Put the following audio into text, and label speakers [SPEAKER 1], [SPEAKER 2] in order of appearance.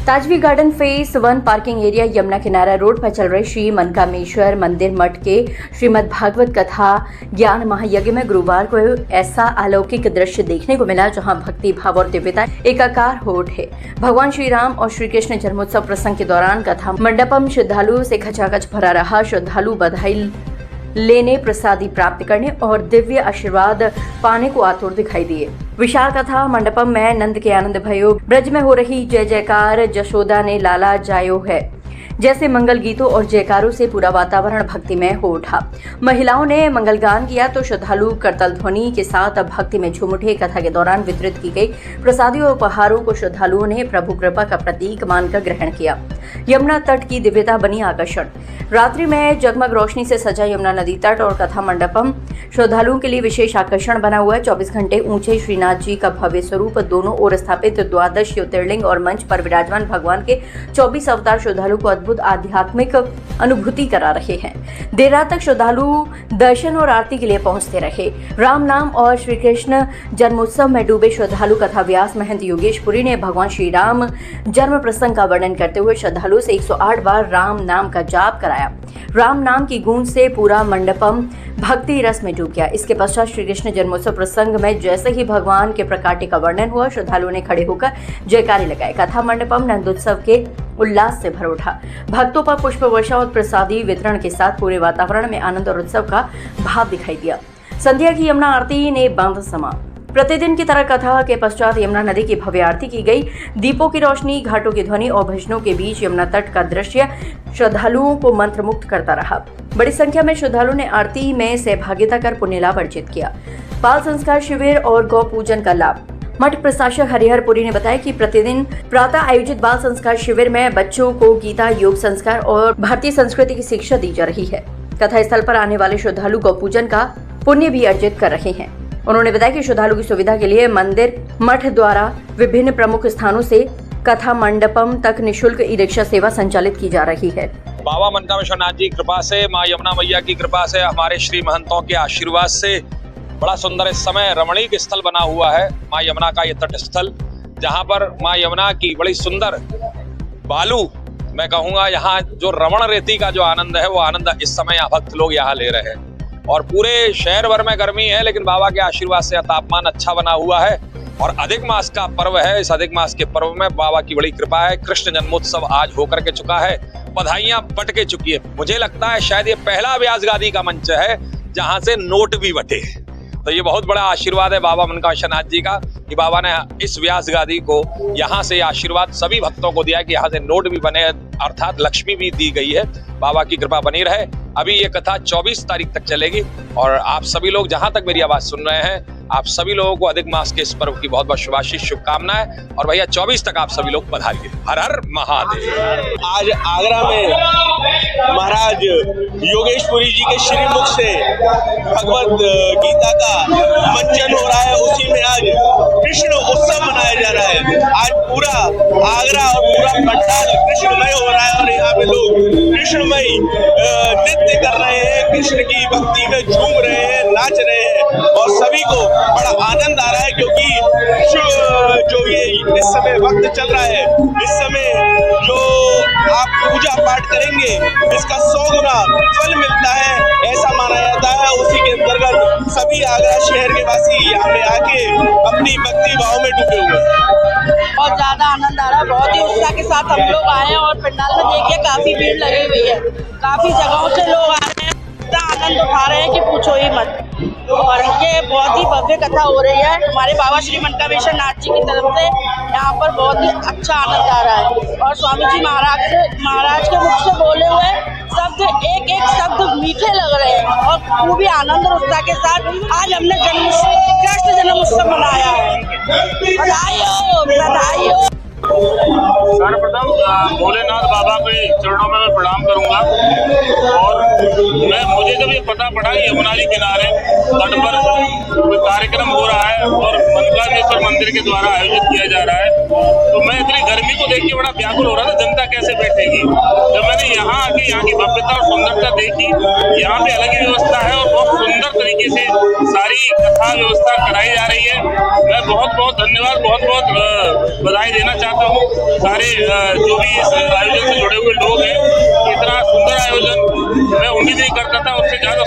[SPEAKER 1] ताजवी garden phase 1 parking area Yamuna किनारा road पर चल रहे श्री मनकामेश्वर मंदिर मठ के श्रीमद् भागवत कथा ज्ञान महायज्ञ में गुरुवार को ऐसा अलौकिक दृश्य देखने को मिला जहां भक्ति भाव और दिव्यता एकाकार हो उठे। भगवान श्री राम और श्री कृष्ण जन्मोत्सव प्रसंग के दौरान कथा मंडपम श्रद्धालुओं से खचाखच भरा रहा। श्रद्धालु बधाई लेने, प्रसादी प्राप्त करने और दिव्य आशीर्वाद पाने को आतुर दिखाई दिए। विशाल कथा मंडपम में नंद के आनंद भयो, ब्रज में हो रही जय जयकार, जशोदा ने लाला जायो है जैसे मंगल गीतों और जयकारों से पूरा वातावरण भक्तिमय हो उठा। महिलाओं ने मंगल गान किया तो श्रद्धालु करतल ध्वनि के साथ भक्ति में झूम उठे। कथा के दौरान वितरित की गई प्रसादी और उपहारों को श्रद्धालुओं ने प्रभु कृपा का प्रतीक मानकर ग्रहण किया। यमुना तट की दिव्यता बनी आकर्षण। रात्रि में जगमग रोशनी से सजा यमुना नदी तट और कथा मंडपम श्रद्धालुओं के लिए विशेष आकर्षण बना हुआ है। 24 घंटे ऊंचे श्रीनाथ जी का भव्य स्वरूप, दोनों ओर स्थापित द्वादश ज्योतिर्लिंग और मंच पर विराजमान भगवान के 24 अवतार श्रद्धालु को अद्भुत आध्यात्मिक अनुभूति करा रहे हैं। देर रात तक श्रद्धालु दर्शन और आरती के लिए पहुंचते रहे। राम नाम और श्री कृष्ण जन्मोत्सव में डूबे श्रद्धालु कथा व्यास महंत योगेश पुरी ने भगवान श्री राम जन्म प्रसंग का वर्णन करते हुए श्रद्धालु से 108 बार राम नाम का जाप कराया। राम नाम की गूंज से पूरा मंडपम भक्ति रस में डूब गया। इसके पश्चात श्री कृष्ण जन्मोत्सव प्रसंग में जैसे ही भगवान के प्रकाट्य का वर्णन हुआ, श्रद्धालुओं ने खड़े होकर जयकारे लगाए। कथा मंडपम नंदोत्सव के उल्लास से भर उठा। भक्तों पर पुष्प वर्षा और प्रसादी वितरण के साथ पूरे वातावरण में आनंद और उत्सव का भाव दिखाई दिया। संध्या की यमुना आरती ने बांध समा। प्रतिदिन की तरह कथा के पश्चात यमुना नदी की भव्य आरती की गई। दीपों की रोशनी, घाटों की ध्वनि और भजनों के बीच यमुना तट का दृश्य श्रद्धालुओं को मंत्रमुग्ध करता रहा। बड़ी संख्या में श्रद्धालुओं ने आरती में सहभागिता कर पुण्य लाभ अर्जित किया। बाल संस्कार शिविर और गौ पूजन का लाभ। मठ प्रशासक हरिहर पुरी ने बताया कि प्रतिदिन प्रातः आयोजित बाल संस्कार शिविर में बच्चों को गीता, योग संस्कार और भारतीय संस्कृति की शिक्षा दी जा रही है। कथा स्थल पर आने वाले श्रद्धालु गौ पूजन का पुण्य भी अर्जित कर रहे हैं। उन्होंने बताया कि श्रद्धालु की सुविधा के लिए मंदिर मठ द्वारा विभिन्न प्रमुख स्थानों से कथा मंडपम तक निःशुल्क ई रिक्शा सेवा संचालित की जा रही है।
[SPEAKER 2] बाबा मनकामेश्वर नाथ जी की कृपा से, माँ यमुना मैया की कृपा से, हमारे श्री महंतों के आशीर्वाद से बड़ा सुंदर इस समय रमणीक स्थल बना हुआ है। माँ यमुना का ये तट स्थल, जहाँ पर माँ यमुना की बड़ी सुंदर बालू, मैं कहूँगा यहाँ जो रमण रेती का जो आनंद है, वो आनंद इस समय भक्त लोग यहाँ ले रहे हैं। और पूरे शहर भर में गर्मी है, लेकिन बाबा के आशीर्वाद से तापमान अच्छा बना हुआ है। और अधिक मास का पर्व है। इस अधिक मास के पर्व में बाबा की बड़ी कृपा है। कृष्ण जन्मोत्सव आज होकर के चुका है, बधाइयां बट के चुकी है। मुझे लगता है शायद ये पहला व्यासगादी का मंच है जहां से नोट भी बटे। तो ये बहुत बड़ा आशीर्वाद है बाबा मनकामेश्वर नाथ जी का कि बाबा ने इस व्यासगादी को यहाँ से आशीर्वाद सभी भक्तों को दिया कि यहाँ से नोट भी बने, अर्थात लक्ष्मी भी दी गई है। बाबा की कृपा बनी रहे। अभी ये कथा 24 तारीख तक चलेगी और आप सभी लोग जहां तक मेरी आवाज सुन रहे हैं, आप सभी लोगों को अधिक मास के इस पर्व की बहुत बहुत शुभाशीष शुभकामनाएं। और भैया 24 तक आप सभी लोग पधारिए। हर हर महादेव।
[SPEAKER 3] आज आगरा में महाराज योगेश पुरी जी के श्रीमुख से भगवत गीता का मंचन हो रहा है। उसी में आज कृष्ण उत्सव मनाया जा रहा है। आज पूरा आगरा और पूरा पंडाल कृष्णमय हो रहा है और यहाँ पे लोग कृष्णमय नृत्य कर रहे हैं, कृष्ण की भक्ति में झूम रहे हैं, नाच रहे हैं और सभी को बड़ा आनंद आ रहा है। क्योंकि जो ये इस समय वक्त चल रहा है, इस समय जो आप पूजा पाठ करेंगे इसका 100 गुना फल मिलता है, ऐसा माना जाता है। उसी के अंतर्गत सभी आगरा शहर के वासी यहाँ पे आके अपनी भक्ति भाव में डूबे हुए हैं।
[SPEAKER 4] बहुत ज्यादा आनंद आ रहा है। बहुत ही उत्साह के साथ हम लोग आए हैं और पंडाल में देखिए काफी भीड़ लगी हुई है। काफी जगहों से लोग आ रहे हैं, इतना आनंद उठा रहे हैं कि पूछो ही मत। और ये बहुत ही भव्य कथा हो रही है। हमारे बाबा श्री मनकामेश्वर नाथ जी की तरफ से यहाँ पर बहुत ही अच्छा आनंद आ रहा है। और स्वामी जी महाराज के मुख से बोले हुए शब्द एक एक शब्द मीठे लग रहे हैं और खूबी आनंद और उत्साह के साथ आज हमने कृष्ण जन्म उत्सव मनाया है। बधाई हो, बधाई हो।
[SPEAKER 5] सर्वप्रथम भोलेनाथ बाबा के चरणों में मैं प्रणाम करूंगा। और मुझे जब ये पता पड़ा यमुना जी किनारे तट पर कोई कार्यक्रम हो रहा है और मनकामेश्वर मंदिर के द्वारा आयोजित किया जा रहा है, तो मैं इतनी गर्मी को देख के बड़ा व्याकुल हो रहा था, जनता कैसे बैठेगी। जब मैंने यहाँ आके यहाँ की भव्यता और सुंदरता देखी, यहाँ पे अलग ही व्यवस्था है और बहुत सुंदर तरीके से सारी कथा व्यवस्था कराई जा रही है। मैं बहुत बहुत धन्यवाद, बहुत बहुत बधाई देना चाहता हूँ सारे जो भी इस आयोजन से जुड़े हुए लोग हैं। इतना सुंदर आयोजन मैं उम्मीद नहीं करता था, उससे ज़्यादा